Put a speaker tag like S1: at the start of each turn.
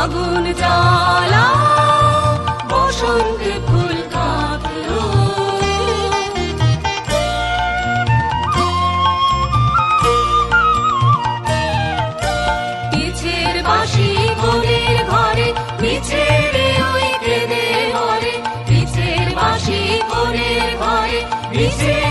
S1: আগুন জ্বালা বসন্ত ফুল কাঁদলো। পিছের বাঁশি বোনের ঘরে পিছে রে ওই কেঁদে মরে, পিছের বাঁশি বোনের ঘরে পিছে